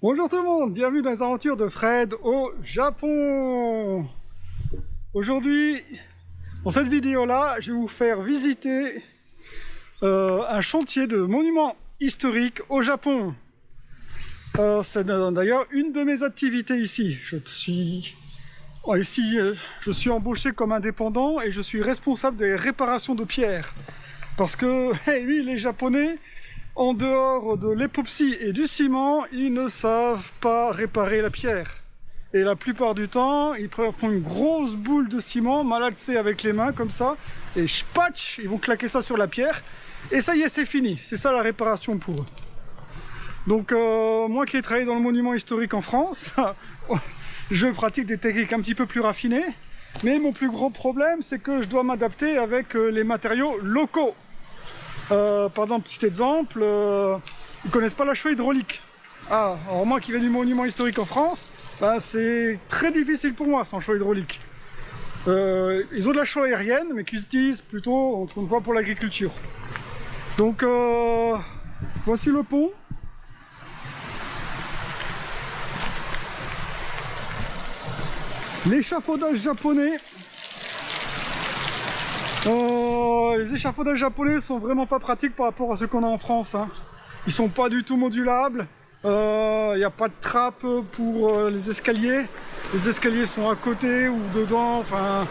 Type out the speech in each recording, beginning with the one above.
Bonjour tout le monde, bienvenue dans les aventures de Fred au Japon. Aujourd'hui, dans cette vidéo-là, je vais vous faire visiter un chantier de monuments historiques au Japon. C'est d'ailleurs une de mes activités ici. Je suis embauché comme indépendant et je suis responsable des réparations de pierres. Parce que, oui, les Japonais, en dehors de l'époxy et du ciment, ils ne savent pas réparer la pierre. Et la plupart du temps, ils font une grosse boule de ciment, malaxée avec les mains comme ça, et spatch, ils vont claquer ça sur la pierre, et ça y est, c'est fini. C'est ça la réparation pour eux. Donc moi qui ai travaillé dans le monument historique en France, je pratique des techniques un petit peu plus raffinées, mais mon plus gros problème, c'est que je dois m'adapter avec les matériaux locaux. Par exemple, petit exemple, ils connaissent pas la chaux hydraulique. Ah, alors moi qui viens du monument historique en France, ben c'est très difficile pour moi sans chaux hydraulique. Ils ont de la chaux aérienne, mais qu'ils utilisent plutôt, encore une fois, pour l'agriculture. Donc, voici le pont. L'échafaudage japonais. Les échafaudages japonais sont vraiment pas pratiques par rapport à ce qu'on a en France. Hein. Ils sont pas du tout modulables. Il n'y a pas de trappe pour les escaliers. Les escaliers sont à côté ou dedans. Enfin,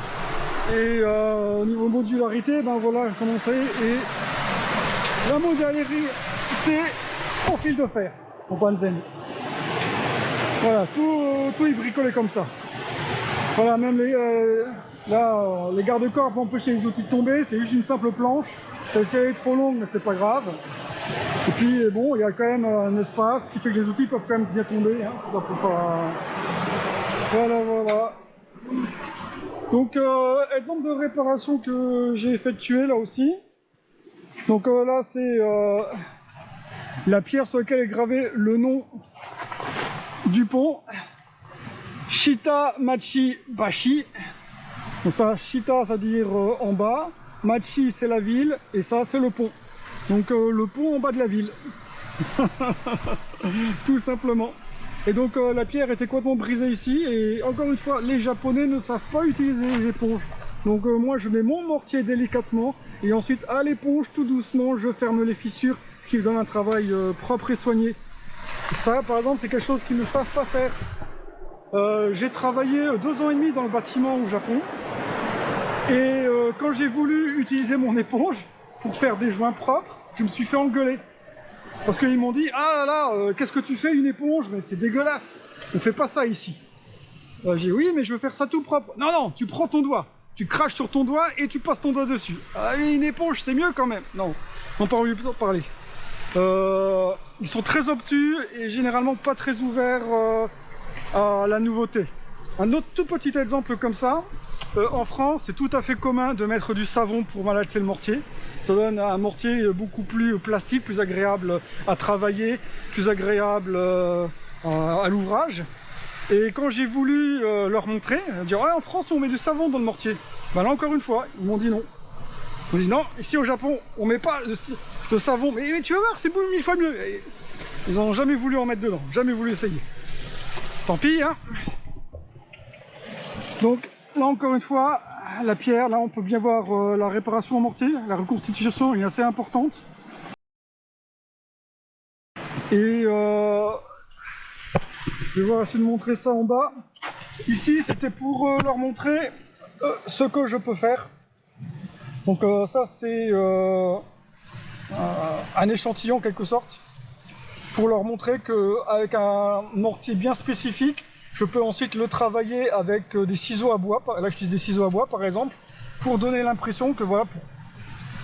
et au niveau modularité, ben voilà comment c'est. Et la modularité, c'est au fil de fer, au Banzen. Voilà, tout est bricolé comme ça. Voilà, même les garde-corps pour empêcher les outils de tomber, c'est juste une simple planche. Celle-ci est trop longue, mais c'est pas grave. Et puis bon, il y a quand même un espace qui fait que les outils peuvent quand même bien tomber. Hein. Ça peut pas. Voilà. Donc, exemple de réparation que j'ai effectué là aussi. Donc là, c'est la pierre sur laquelle est gravé le nom du pont. Shita Machi Bashi. Donc ça, Shita, ça veut dire en bas, Machi c'est la ville, et ça c'est le pont. Donc le pont en bas de la ville. Tout simplement. Et donc la pierre était complètement brisée ici, et encore une fois, les Japonais ne savent pas utiliser les éponges. Donc moi je mets mon mortier délicatement, et ensuite à l'éponge, tout doucement, je ferme les fissures, ce qui donne un travail propre et soigné. Ça par exemple, c'est quelque chose qu'ils ne savent pas faire. J'ai travaillé 2 ans et demi dans le bâtiment au Japon, et quand j'ai voulu utiliser mon éponge pour faire des joints propres, je me suis fait engueuler. Parce qu'ils m'ont dit « Ah là là, qu'est-ce que tu fais une éponge? Mais c'est dégueulasse, on fait pas ça ici. » J'ai dit « Oui, mais je veux faire ça tout propre. » « Non, non, tu prends ton doigt, tu craches sur ton doigt et tu passes ton doigt dessus. » Ah, une éponge, c'est mieux quand même. Non, on peut plutôt parler. Ils sont très obtus et généralement pas très ouverts à la nouveauté. Un autre tout petit exemple comme ça, en France, c'est tout à fait commun de mettre du savon pour malaxer le mortier. Ça donne un mortier beaucoup plus plastique, plus agréable à travailler, plus agréable à l'ouvrage. Et quand j'ai voulu leur montrer, dire ah, en France on met du savon dans le mortier. Ben là encore une fois, ils m'ont dit non. Ils m'ont dit non, ici au Japon on met pas de savon. Mais tu vas voir, c'est 1000 fois mieux. Et ils n'ont jamais voulu en mettre dedans, jamais voulu essayer. Tant pis, hein. Donc là encore une fois, la pierre, là on peut bien voir la réparation en mortier, la reconstitution est assez importante. Et je vais voir essayer de montrer ça en bas. Ici c'était pour leur montrer ce que je peux faire. Donc ça c'est un échantillon en quelque sorte, pour leur montrer qu'avec un mortier bien spécifique, je peux ensuite le travailler avec des ciseaux à bois. Là, j'utilise des ciseaux à bois, par exemple, pour donner l'impression que, voilà, pour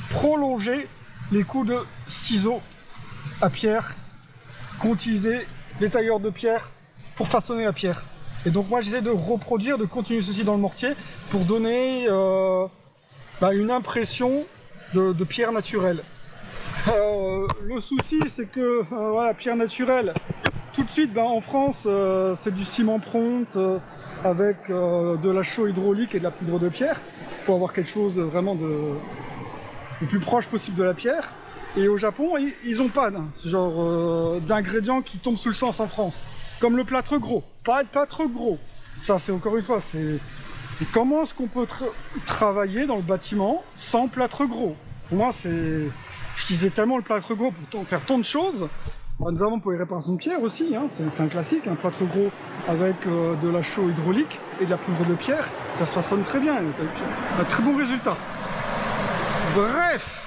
prolonger les coups de ciseaux à pierre qu'ont utilisé les tailleurs de pierre pour façonner la pierre. Et donc, moi, j'essaie de reproduire, de continuer ceci dans le mortier pour donner une impression de pierre naturelle. Le souci, c'est que voilà, pierre naturelle, tout de suite, en France, c'est du ciment prompt avec de la chaux hydraulique et de la poudre de pierre pour avoir quelque chose vraiment le plus proche possible de la pierre. Et au Japon, ils n'ont pas ce genre d'ingrédients qui tombent sous le sens en France. comme le plâtre gros. Pas de plâtre gros. Ça, c'est encore une fois, c'est... Comment est-ce qu'on peut travailler dans le bâtiment sans plâtre gros? Pour moi, c'est... J'utilisais tellement le plâtre gros pour faire tant de choses. Nous avons pour les réparations de pierre aussi, hein. C'est un classique, un plâtre gros avec de la chaux hydraulique et de la poudre de pierre. Ça se façonne très bien, un très bon résultat. Bref.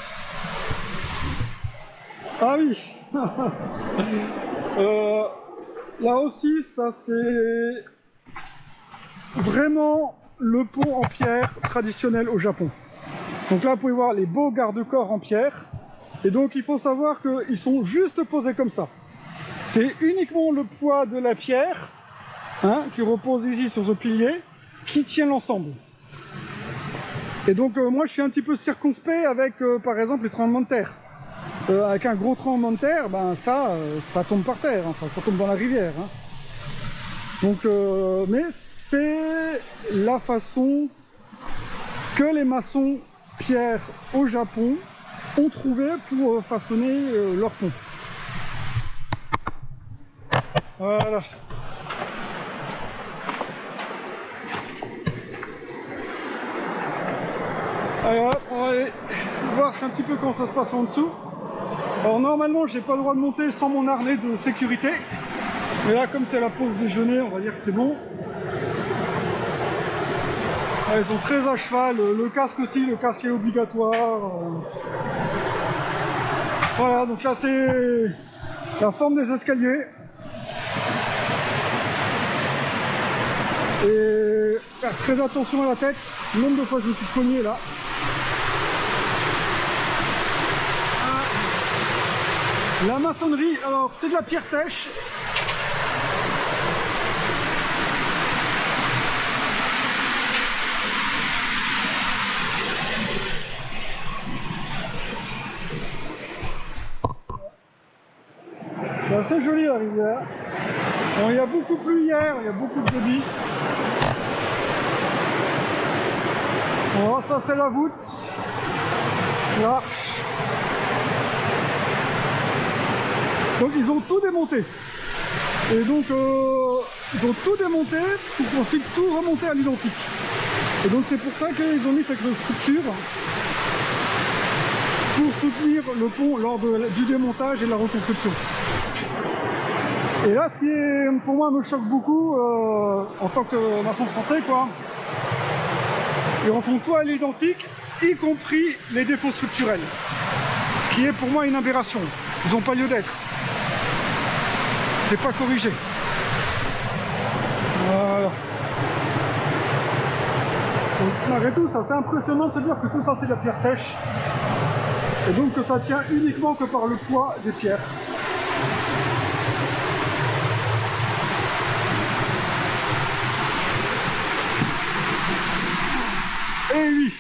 Ah oui. Là aussi, ça c'est vraiment le pont en pierre traditionnel au Japon. Donc là, vous pouvez voir les beaux garde-corps en pierre. Et donc, il faut savoir qu'ils sont juste posés comme ça. C'est uniquement le poids de la pierre, hein, qui repose ici sur ce pilier, qui tient l'ensemble. Et donc, moi, je suis un petit peu circonspect avec, par exemple, les tremblements de terre. Avec un gros tremblement de terre, ben ça tombe par terre, enfin, ça tombe dans la rivière. Hein. Donc, mais c'est la façon que les maçons pierre au Japon ont trouvé pour façonner leur pont. Voilà. Allez hop, on va aller voir un petit peu comment ça se passe en dessous. Alors normalement j'ai pas le droit de monter sans mon harnais de sécurité. Mais là comme c'est la pause déjeuner, on va dire que c'est bon. Ah, ils sont très à cheval, le casque aussi, le casque est obligatoire. Voilà, donc là c'est la forme des escaliers. Et faire très attention à la tête, le nombre de fois je me suis cogné là. La maçonnerie, alors c'est de la pierre sèche. C'est assez joli la rivière. Bon, il y a beaucoup plu hier, il y a beaucoup de débit. Bon, ça c'est la voûte. Là. Donc ils ont tout démonté. Et donc ils ont tout démonté pour ensuite tout remonter à l'identique. Et donc c'est pour ça qu'ils ont mis cette structure pour soutenir le pont lors du démontage et de la reconstruction. Et là, ce qui pour moi me choque beaucoup en tant que maçon français, quoi, ils refont tout à l'identique, y compris les défauts structurels. Ce qui est pour moi une aberration. Ils n'ont pas lieu d'être. C'est pas corrigé. Voilà. Donc, malgré tout, ça c'est impressionnant de se dire que tout ça c'est de la pierre sèche. Et donc que ça tient uniquement que par le poids des pierres. Et oui,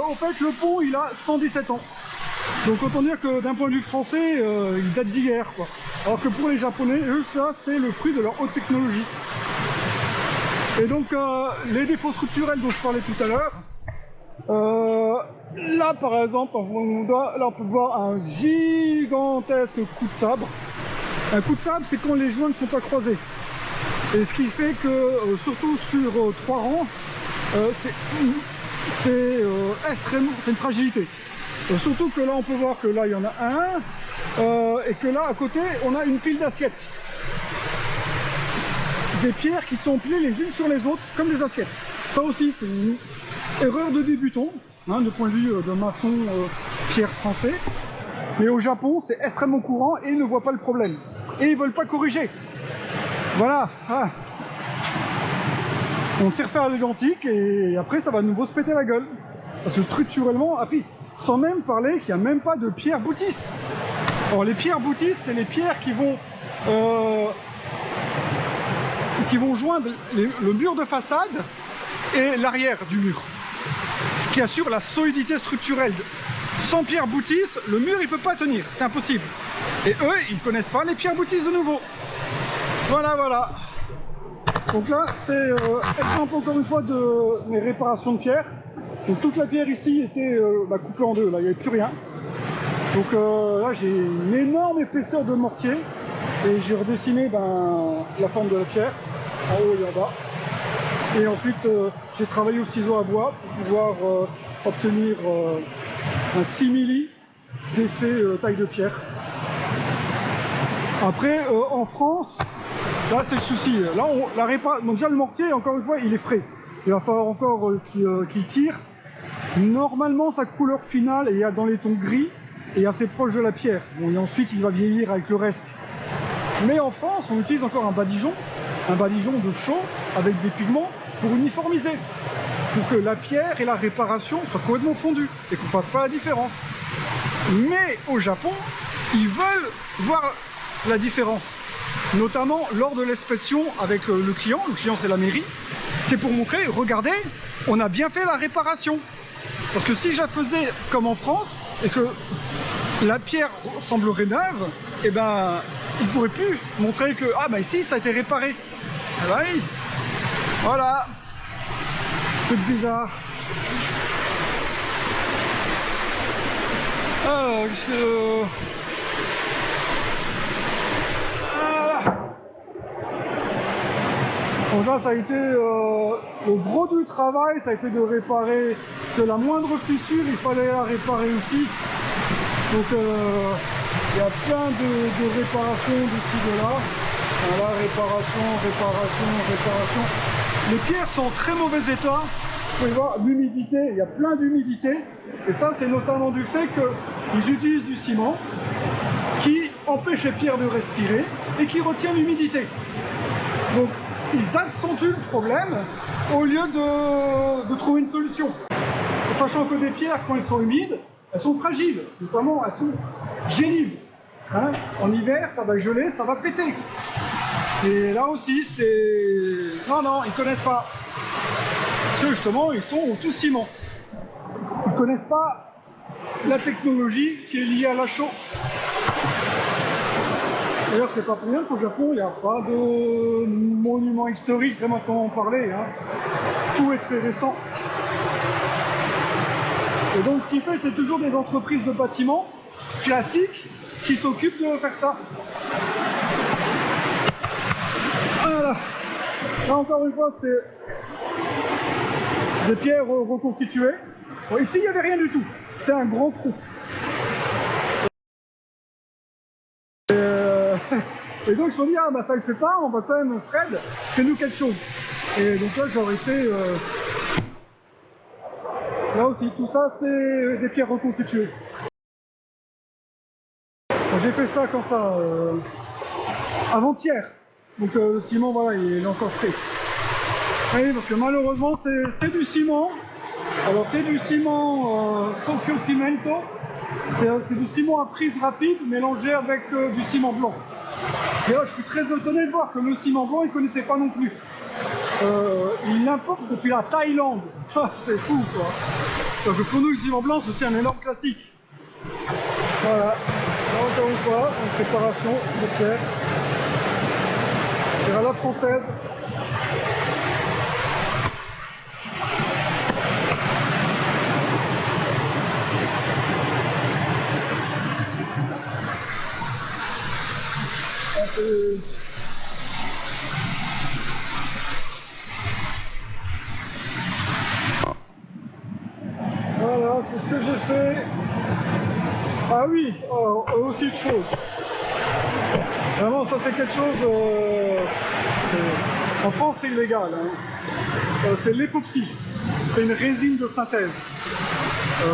en fait le pont il a 117 ans. Donc autant dire que d'un point de vue français, il date d'hier, quoi. Alors que pour les Japonais, eux, ça c'est le fruit de leur haute technologie. Et donc les défauts structurels dont je parlais tout à l'heure, là par exemple, là on peut voir un gigantesque coup de sabre. Un coup de sabre, c'est quand les joints ne sont pas croisés. Et ce qui fait que, surtout sur 3 rangs, c'est extrêmement, c'est une fragilité. Surtout que là on peut voir que là il y en a un, et que là à côté on a une pile d'assiettes. Des pierres qui sont empilées les unes sur les autres comme des assiettes. Ça aussi c'est une erreur de débutant, hein, du point de vue de maçon pierre français. Mais au Japon c'est extrêmement courant et ils ne voient pas le problème. Et ils veulent pas corriger. Voilà. Ah. On sait refaire à l'identique et après ça va de nouveau se péter la gueule. Parce que structurellement, puis, sans même parler qu'il n'y a même pas de pierres boutisses. Alors les pierres boutisses, c'est les pierres qui vont joindre le mur de façade et l'arrière du mur. Ce qui assure la solidité structurelle. Sans pierres boutisses, le mur il peut pas tenir, c'est impossible. Et eux, ils connaissent pas les pierres boutisses de nouveau. Voilà, voilà. Donc là, c'est exemple encore une fois de mes réparations de pierre. Donc toute la pierre ici était coupée en deux, là il n'y avait plus rien. Donc là j'ai une énorme épaisseur de mortier. Et j'ai redessiné la forme de la pierre, en haut et en bas. Et ensuite, j'ai travaillé au ciseau à bois pour pouvoir obtenir un simili d'effet taille de pierre. Après, en France, là c'est le souci. Là, bon, déjà le mortier, encore une fois, il est frais. Il va falloir encore qu'il tire. Normalement, sa couleur finale est dans les tons gris et assez proche de la pierre. Bon, et ensuite, il va vieillir avec le reste. Mais en France, on utilise encore un badigeon de chaux avec des pigments pour uniformiser, pour que la pierre et la réparation soient complètement fondues et qu'on ne fasse pas la différence. Mais au Japon, ils veulent voir la différence, notamment lors de l'inspection avec le client c'est la mairie, c'est pour montrer, regardez, on a bien fait la réparation. Parce que si je la faisais comme en France, et que la pierre semblerait neuve, et ben, ils ne pourraient plus montrer que, ah ben ici, ça a été réparé. Ah ben oui, voilà, truc bizarre. Alors, qu'est-ce que... Donc là, ça a été le gros du travail, ça a été de réparer, que la moindre fissure, il fallait la réparer aussi. Donc il y a plein de réparations d'ici de là. Voilà, réparation. Les pierres sont en très mauvais état. Vous pouvez voir l'humidité, il y a plein d'humidité. Et ça, c'est notamment du fait qu'ils utilisent du ciment qui empêche les pierres de respirer et qui retient l'humidité. Donc, ils accentuent le problème au lieu de trouver une solution. Sachant que des pierres, quand elles sont humides, elles sont fragiles, notamment elles sont gélives. Hein, en hiver, ça va geler, ça va péter. Et là aussi, c'est... Non, ils connaissent pas. Parce que justement, ils sont tout ciment. Ils connaissent pas la technologie qui est liée à la chaux. D'ailleurs, c'est pas pour rien qu'au Japon, il n'y a pas de monument historique vraiment comment en parler. Hein. Tout est très récent. Et donc, ce qu'il fait, c'est toujours des entreprises de bâtiments classiques qui s'occupent de faire ça. Voilà. Là, encore une fois, c'est des pierres reconstituées. Bon, ici, il n'y avait rien du tout. C'est un grand trou. Et donc ils se sont dit, ah bah ça le fait pas, on va quand même, Fred, fais-nous quelque chose. Et donc là j'aurais fait... Là aussi, tout ça c'est des pierres reconstituées. J'ai fait ça quand ça... avant-hier. Donc le ciment, voilà, il est encore frais. Oui, parce que malheureusement c'est du ciment. Alors c'est du ciment Sokyo Cimento. C'est du ciment à prise rapide mélangé avec du ciment blanc. Et là, je suis très étonné de voir que le ciment blanc, ils ne connaissaient pas non plus. Ils l'importent depuis la Thaïlande. C'est fou, quoi. Donc pour nous, le ciment blanc, c'est aussi un énorme classique. Voilà. Là, encore une fois, une préparation de pierre. C'est à la française. Voilà, c'est ce que j'ai fait. Ah oui, aussi de choses. Vraiment, ça c'est quelque chose... en France, c'est illégal. Hein. C'est l'époxy. C'est une résine de synthèse.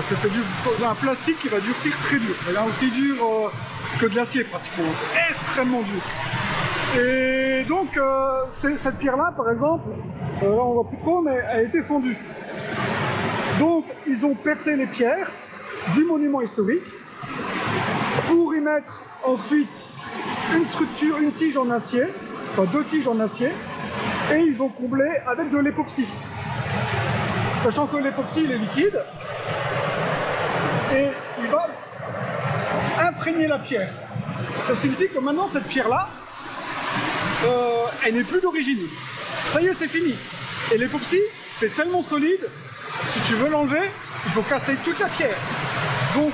C'est un plastique qui va durcir très dur. Il est aussi dur que de l'acier pratiquement. C'est extrêmement dur. Et donc, cette pierre-là, par exemple, là on voit plus trop, mais elle a été fondue. Donc, ils ont percé les pierres du monument historique pour y mettre ensuite une structure, une tige en acier, enfin 2 tiges en acier, et ils ont comblé avec de l'époxy. Sachant que l'époxy, il est liquide, et il va imprégner la pierre. Ça signifie que maintenant, cette pierre-là, elle n'est plus d'origine. Ça y est, c'est fini. Et l'époxy, c'est tellement solide, si tu veux l'enlever, il faut casser toute la pierre. Donc,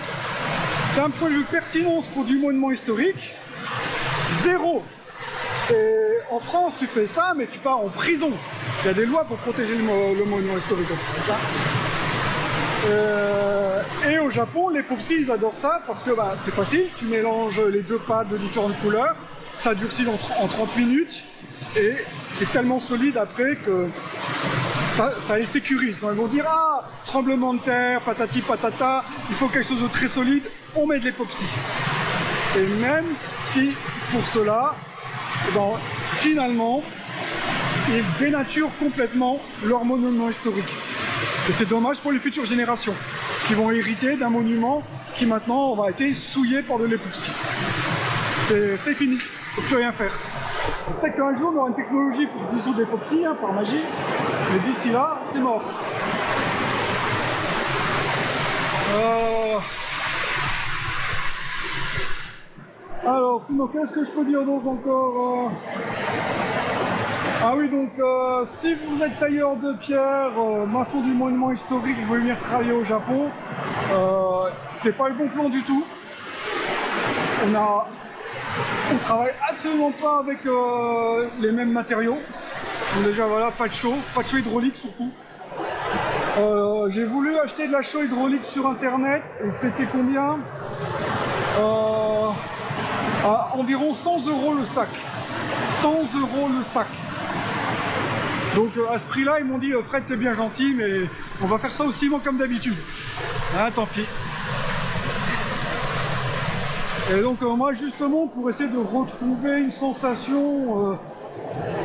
d'un point de vue pertinence pour du monument historique, Zéro. En France, tu fais ça, mais tu pars en prison. Il y a des lois pour protéger le monument historique. Et au Japon, les popsis, ils adorent ça parce que bah, c'est facile. Tu mélanges les deux pâtes de différentes couleurs, ça durcit en 30 minutes et c'est tellement solide après que ça les sécurise. Donc ils vont dire ah, tremblement de terre, patati patata, il faut quelque chose de très solide, on met de l'épopsie. Et même si pour cela, eh ben, finalement, ils dénaturent complètement leur monument historique. Et c'est dommage pour les futures générations qui vont hériter d'un monument qui maintenant va être souillé par de l'épopsie. C'est fini, il ne faut plus rien faire. Peut-être qu'un jour on aura une technologie pour dissoudre l'épopsie hein, par magie, mais d'ici là, c'est mort. Alors, sinon, qu'est-ce que je peux dire donc encore Ah oui, donc si vous êtes tailleur de pierre, maçon du monument historique, vous voulez venir travailler au Japon, c'est pas le bon plan du tout. On travaille absolument pas avec les mêmes matériaux. Donc déjà voilà, pas de chaux hydraulique surtout. J'ai voulu acheter de la chaux hydraulique sur internet et c'était combien à environ 100 € le sac. 100 € le sac. Donc à ce prix là ils m'ont dit Fred t'es bien gentil mais on va faire ça aussi bon, comme d'habitude. Ah tant pis. Et donc moi justement pour essayer de retrouver une sensation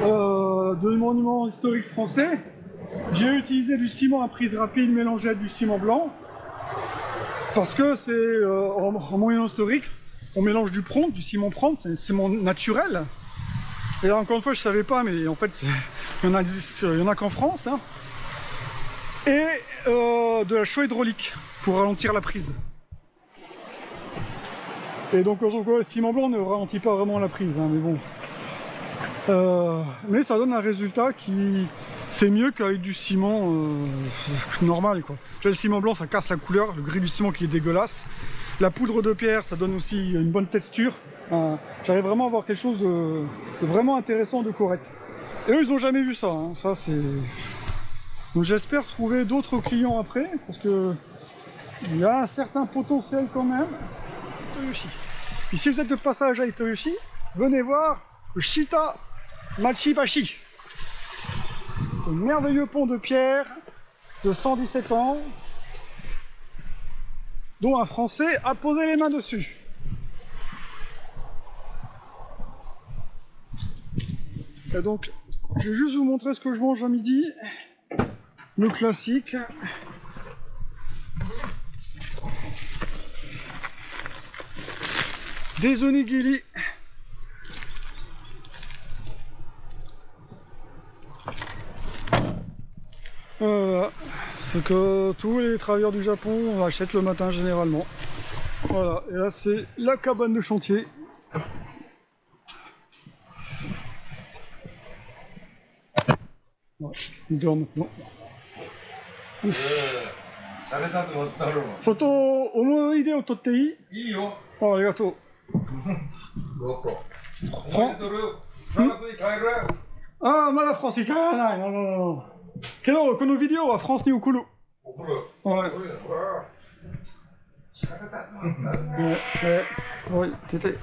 de monument historique français, j'ai utilisé du ciment à prise rapide mélangé avec du ciment blanc. Parce que c'est en monument historique, on mélange du pront, du ciment pront, c'est un ciment naturel. Et là, encore une fois, je savais pas, mais en fait, il y en a qu'en France. Hein. Et de la chaux hydraulique pour ralentir la prise. Et donc, le ciment blanc ne ralentit pas vraiment la prise, hein, mais bon. Mais ça donne un résultat qui... C'est mieux qu'avec du ciment normal, quoi. Là, le ciment blanc, ça casse la couleur, le gris du ciment qui est dégueulasse. La poudre de pierre, ça donne aussi une bonne texture. J'arrive vraiment à avoir quelque chose de vraiment intéressant, de correct. Et eux, ils n'ont jamais vu ça. Hein. Ça, c'est... Donc j'espère trouver d'autres clients après, parce que il y a un certain potentiel quand même. Itoyoshi. Puis si vous êtes de passage à Itoyoshi, venez voir le Shita Machibashi. Un merveilleux pont de pierre de 117 ans, dont un Français a posé les mains dessus. Et donc, je vais juste vous montrer ce que je mange à midi. Le classique. Des onigiri. Voilà. C'est que tous les travailleurs du Japon achètent le matin généralement. Voilà. Et là, c'est la cabane de chantier. Ouais, il dort maintenant. Soto, omo ide o totte ii? Ii yo. Ah, arigatou. Ah, mada Franceに帰らない。No, no, no. けど、このビデオはフランスに送る。送る。はい。Oui, t'étais.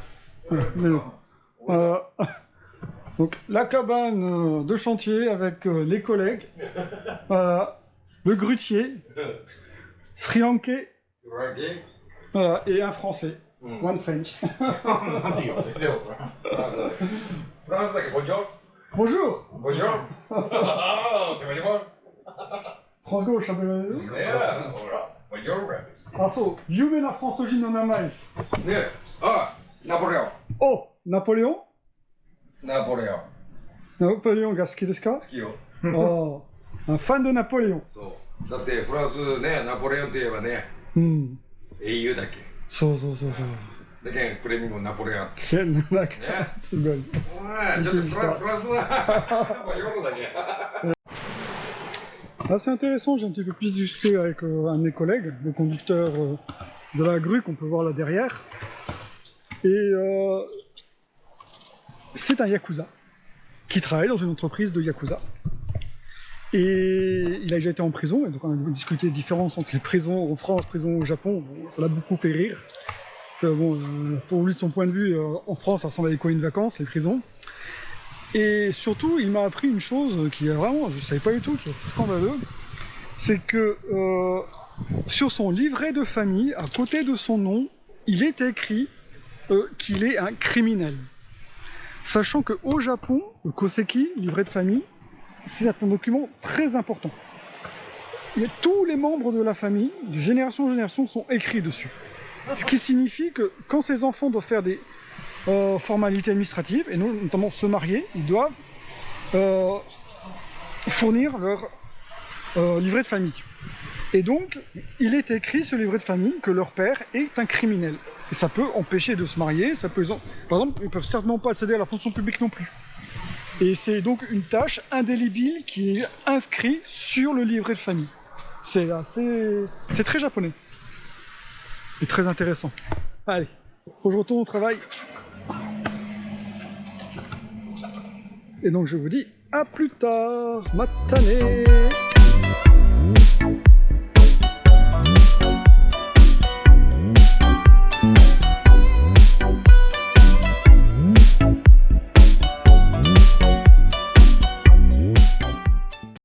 Donc, la cabane de chantier avec les collègues, le grutier, Srianke, et un français, one French. Bonjour. Bonjour. France語を喋られる？ねえ、ほら、Bonjour。あ、そう、有名なフランス人の名前。ねえ、あ、ナポレオン。お、ナポレオン？ナポレオン。ナポレオンが好きですか？好きよ。ああ、ファンでナポレオン。そう。だってフランスね、ナポレオンといえばね、英雄だっけ。そうそうそうそう。だけど、プレミもナポレオン。なんか、すごい。ちょっとフランスな。夜だけ。Assez intéressant, j'ai un petit peu plus discuté avec un de mes collègues, le conducteur de la grue qu'on peut voir là derrière. Et c'est un Yakuza qui travaille dans une entreprise de Yakuza. Et il a déjà été en prison, et donc on a discuté des différences entre les prisons en France, prisons au Japon. Bon, ça l'a beaucoup fait rire. Bon, pour lui, de son point de vue, en France, ça ressemble à quoi une vacances, les prisons. Et surtout, il m'a appris une chose qui est vraiment, je ne savais pas du tout, qui est scandaleux, c'est que sur son livret de famille, à côté de son nom, il est écrit qu'il est un criminel. Sachant qu'au Japon, le Koseki, livret de famille, c'est un document très important. Tous les membres de la famille, de génération en génération, sont écrits dessus. Ce qui signifie que quand ces enfants doivent faire des formalités administratives, et notamment se marier, ils doivent fournir leur livret de famille. Et donc, il est écrit sur le livret de famille que leur père est un criminel. Et ça peut empêcher de se marier, ça peut... Par exemple, ils ne peuvent certainement pas accéder à la fonction publique non plus. Et c'est donc une tâche indélébile qui est inscrite sur le livret de famille. C'est très japonais. Et très intéressant. Allez, faut que je retourne au travail. Et donc je vous dis à plus tard, matane.